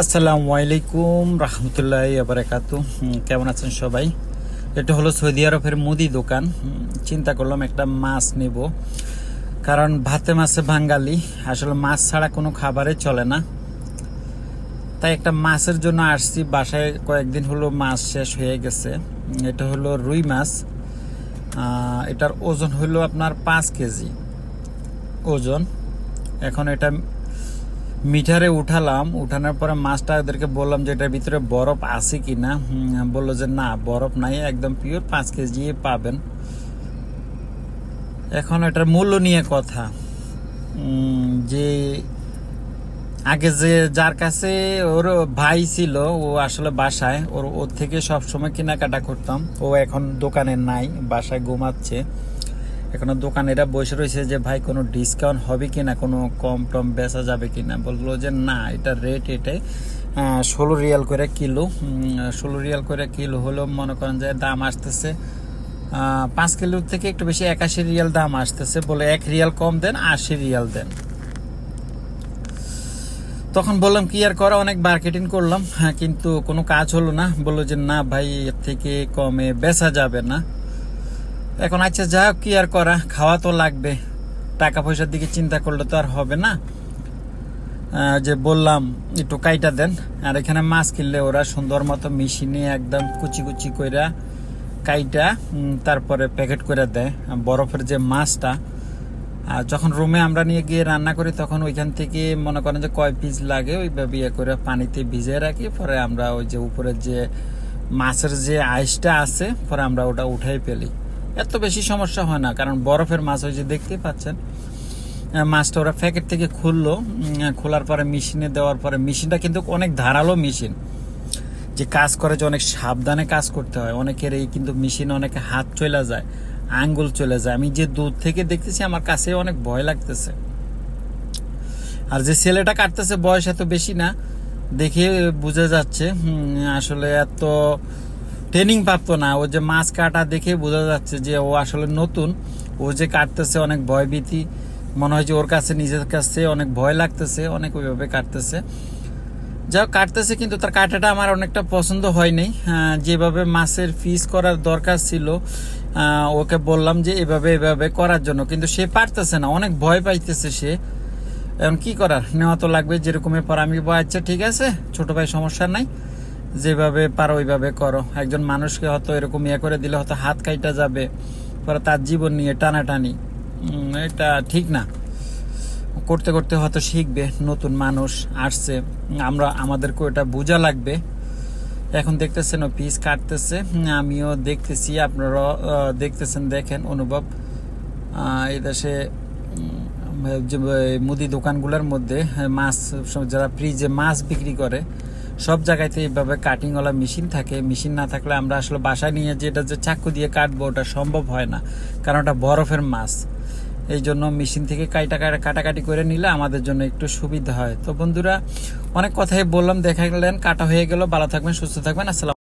আসসালামু আলাইকুম রহমতুল্লাহি ওয়া বারাকাতুহু। কেমন আছেন সবাই? এটা হলো সৌদি আরবের মুদি দোকান। চিন্তা করলাম একটা মাছ নেব, কারণ ভাতে মাছে বাঙালি, আসলে মাছ ছাড়া কোনো খাবারে চলে না। তাই একটা মাছের জন্য আসছি। বাসায় কয়েকদিন হলো মাছ শেষ হয়ে গেছে। এটা হলো রুই মাছ। এটার ওজন হলো আপনার 5 কেজি ওজন। এখন এটা মিটারে উঠালাম। উঠানোর পরে মাছটা ওদেরকে বললাম যে এটার ভিতরে বরফ আছে কিনা। বললো যে না, বরফ নাই, একদম পিওর 5 কেজি পাবেন। এখন এটার মূল্য নিয়ে কথা। যে আগে যে যার কাছে ওর ভাই ছিল, ও আসলে বাসায় ওর থেকে সবসময় কেনাকাটা করতাম। ও এখন দোকানে নাই, বাসায় ঘুমাচ্ছে। এখন দোকানেরা বসে রয়েছে যে ভাই কোনো ডিসকাউন্ট হবে কিনা, কোনো কম টম বেচা যাবে কিনা। বললো যে না, এটার রেট এটাই 16 রিয়াল করে কিলো। 16 রিয়াল করে কিলো হলো, মনে করেন যে দাম আসতেছে 5 কিলোর থেকে একটু বেশি 81 রিয়াল দাম আসতেছে। বলে 1 রিয়াল কম দেন, 80 রিয়াল দেন। তখন বললাম কি আর করা, অনেক মার্কেটিং করলাম, কিন্তু কোনো কাজ হলো না। বললো যে না ভাই, এর থেকে কমে বেচা যাবে না। এখন আচ্ছা, যা কি আর করা, খাওয়া তো লাগবে, টাকা পয়সার দিকে চিন্তা করলে তো আর হবে না। যে বললাম একটু কাইটা দেন। আর এখানে মাছ কিনলে ওরা সুন্দর মতো মেশিনে একদম কুচি কুচি কইরা কাইটা তারপরে প্যাকেট করে দেয় বরফের যে মাছটা। আর যখন রুমে আমরা নিয়ে গিয়ে রান্না করি, তখন ওইখান থেকে মনে করেন যে কয় পিস লাগে ওইভাবে ইয়ে করে পানিতে ভিজিয়ে রাখি। পরে আমরা ওই যে উপরের যে মাছের যে আইসটা আছে, পরে আমরা ওটা উঠাই ফেলি। এত বেশি সমস্যা হয় না, কারণ বরফের মাছ ওই যে দেখতেই পাচ্ছেন। মাছটা ওরা প্যাকেট থেকে খুললো, খোলার পরে মেশিনে দেওয়ার পরে, মেশিনটা কিন্তু অনেক ধারালো মেশিন, যে কাজ করে যে অনেক সাবধানে কাজ করতে হয়। অনেকের এই কিন্তু মেশিনে অনেকে হাত চলে যায়, আঙ্গুল চলে যায়। আমি যে দূর থেকে দেখতেছি, আমার কাছে অনেক ভয় লাগতেছে। আর যে ছেলেটা কাটতেছে বয়স এত বেশি না, দেখে বোঝা যাচ্ছে আসলে এত ট্রেনিং প্রাপ্ত না। ও যে মাছ কাটা দেখে বোঝা যাচ্ছে যে ও আসলে নতুন। ও যে কাটতেছে অনেক ভয়ভীতি, মনে হয় যে ওর কাছে নিজের কাছে অনেক ভয় লাগতেছে, অনেক ওইভাবে কাটতেছে। যা কাটতেছে, কিন্তু তার কাটাটা আমার অনেকটা পছন্দ হয়নি। যেভাবে মাছের পিস করার দরকার ছিল, ওকে বললাম যে এভাবে এভাবে করার জন্য, কিন্তু সে পারতেছে না, অনেক ভয় পাইতেছে সে। এখন কি করার, নেওয়া তো লাগবে। যেরকমের পর আমি আচ্ছা ঠিক আছে ছোট ভাই, সমস্যা নাই, যেভাবে পারো ওইভাবে করো। একজন মানুষকে হয়তো এরকম ইয়ে করে দিলে হয়তো হাত কাইটা যাবে, পরে তার জীবন নিয়ে টানাটানি, এটা ঠিক না। করতে করতে হয়তো শিখবে, নতুন মানুষ আসছে, আমাদেরকে ওটা বোঝা লাগবে। এখন দেখতেছেন ও পিস কাটতেছে, আমিও দেখতেছি, আপনারা দেখতেছেন। দেখেন অনুভব, এই দেশে যে মুদি দোকানগুলোর মধ্যে মাছ, যারা ফ্রিজে মাছ বিক্রি করে, সব জায়গাতে এইভাবে কাটিংওয়ালা মেশিন থাকে। মেশিন না থাকলে আমরা আসলে বাসায় নিয়ে যেটা যে চাকু দিয়ে কাটবো, ওটা সম্ভব হয় না, কারণ ওটা বরফের মাছ। এই জন্য মেশিন থেকে কাটাকাটি করে নিলে আমাদের জন্য একটু সুবিধা হয়। তো বন্ধুরা, অনেক কথাই বললাম, দেখা গেলেন কাটা হয়ে গেল। ভালো থাকবেন, সুস্থ থাকবেন। আসসালাম।